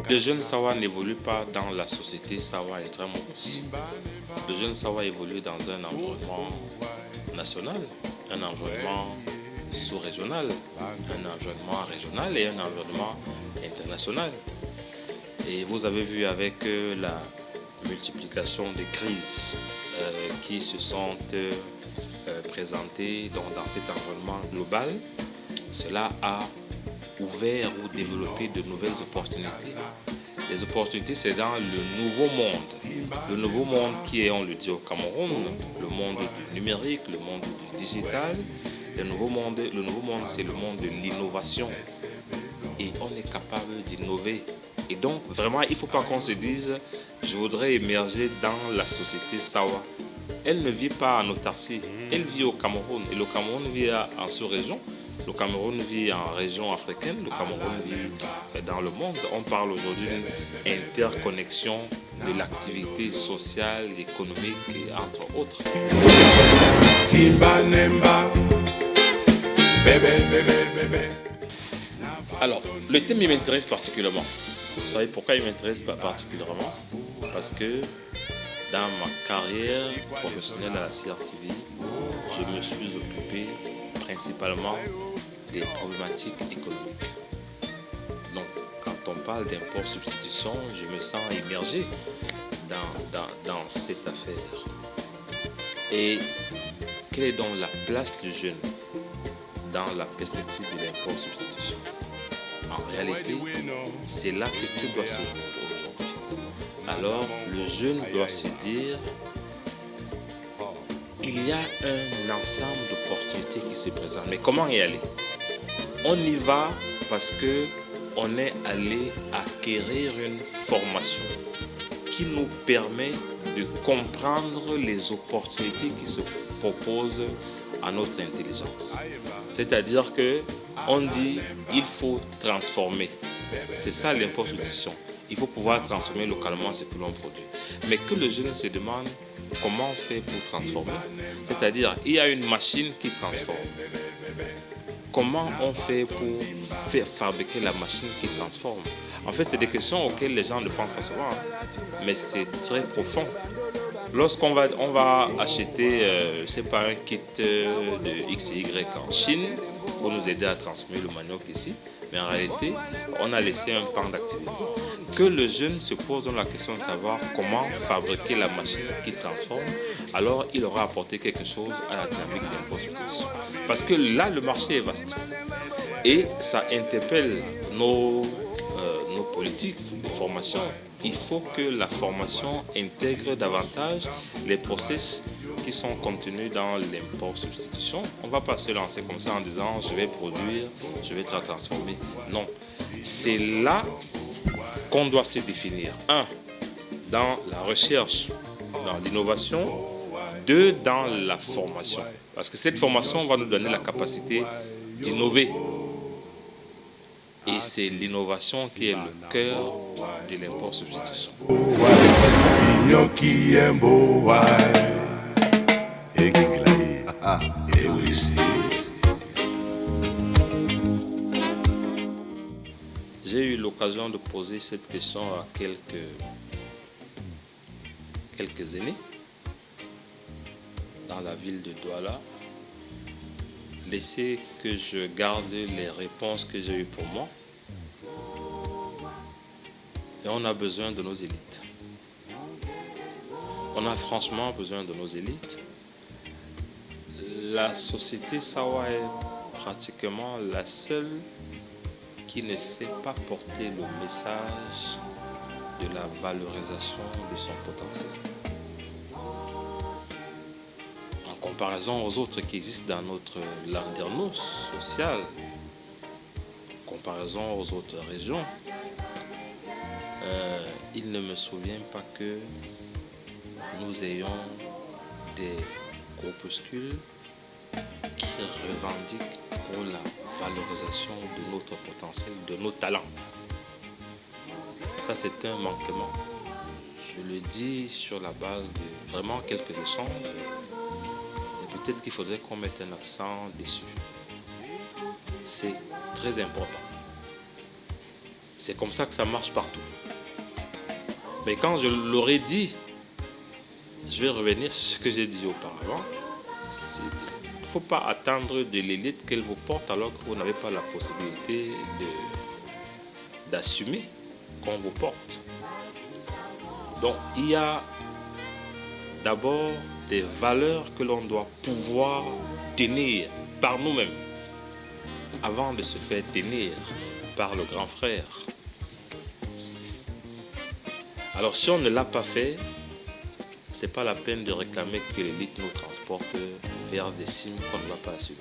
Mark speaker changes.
Speaker 1: Le jeune Sawa n'évolue pas dans la société Sawa Intramuros. Le jeune Sawa évolue dans un environnement national, un environnement sous-régional, un environnement régional et un environnement international. Et vous avez vu avec la multiplication des crises qui se sont présentées dans cet environnement global, cela a ouvert ou développé de nouvelles opportunités. Les opportunités, c'est dans le nouveau monde. Le nouveau monde qui est, on le dit au Cameroun, le monde du numérique, le monde du digital. Le nouveau monde, c'est le monde de l'innovation. Et on est capable d'innover. Et donc, vraiment, il ne faut pas qu'on se dise « je voudrais émerger dans la société Sawa ». Elle ne vit pas en autarcie, elle vit au Cameroun. Et le Cameroun vit en sous-région. Le Cameroun vit en région africaine, le Cameroun vit dans le monde. On parle aujourd'hui d'une interconnexion de l'activité sociale, économique, et entre autres. Alors, le thème m'intéresse particulièrement. Vous savez pourquoi il m'intéresse particulièrement? Parce que dans ma carrière professionnelle à la CRTV, je me suis occupé principalement des problématiques économiques. Donc, quand on parle d'import-substitution, je me sens immergé dans cette affaire. Et quelle est donc la place du jeune dans la perspective de l'import-substitution? En réalité, c'est là que tout doit se jouer aujourd'hui. Alors, le jeune doit se dire il y a un ensemble d'opportunités qui se présentent. Mais comment y aller? On y va parce qu'on est allé acquérir une formation qui nous permet de comprendre les opportunités qui se proposent à notre intelligence. C'est-à-dire qu'on dit il faut transformer. C'est ça l'import-substitution. Il faut pouvoir transformer localement ce que l'on produit. Mais que le jeune se demande comment on fait pour transformer. C'est-à-dire il y a une machine qui transforme. Comment on fait pour faire fabriquer la machine qui transforme? En fait, c'est des questions auxquelles les gens ne pensent pas souvent, mais c'est très profond. Lorsqu'on va acheter, c'est pas un kit de X et Y en Chine pour nous aider à transformer le manioc ici, mais en réalité, on a laissé un pan d'activité. Que le jeune se pose donc la question de savoir comment fabriquer la machine qui transforme, alors il aura apporté quelque chose à la dynamique d'import-substitution. Parce que là, le marché est vaste. Et ça interpelle nos politiques de formation. Il faut que la formation intègre davantage les process qui sont contenus dans l'import-substitution. On ne va pas se lancer comme ça en disant je vais produire, je vais transformer. Non. C'est là qu'on doit se définir. 1. Dans la recherche, dans l'innovation. 2. Dans la formation. Parce que cette formation va nous donner la capacité d'innover. Et c'est l'innovation qui est le cœur de l'import-substitution. J'ai eu l'occasion de poser cette question à quelques aînés dans la ville de Douala. Laissez que je garde les réponses que j'ai eues pour moi. Et on a besoin de nos élites. On a franchement besoin de nos élites. La société Sawa est pratiquement la seule qui ne sait pas porter le message de la valorisation de son potentiel. En comparaison aux autres qui existent dans notre landerneau social, en comparaison aux autres régions, il ne me souvient pas que nous ayons des groupuscules qui revendiquent pour la valorisation de notre potentiel, de nos talents. Ça, c'est un manquement. Je le dis sur la base de vraiment quelques échanges. Et peut-être qu'il faudrait qu'on mette un accent dessus. C'est très important. C'est comme ça que ça marche partout. Mais quand je l'aurais dit, je vais revenir sur ce que j'ai dit auparavant. Il ne faut pas attendre de l'élite qu'elle vous porte alors que vous n'avez pas la possibilité d'assumer qu'on vous porte. Donc il y a d'abord des valeurs que l'on doit pouvoir tenir par nous-mêmes avant de se faire tenir par le grand frère. Alors si on ne l'a pas fait, c'est pas la peine de réclamer que l'élite nous transporte vers des cimes qu'on ne va pas assumer.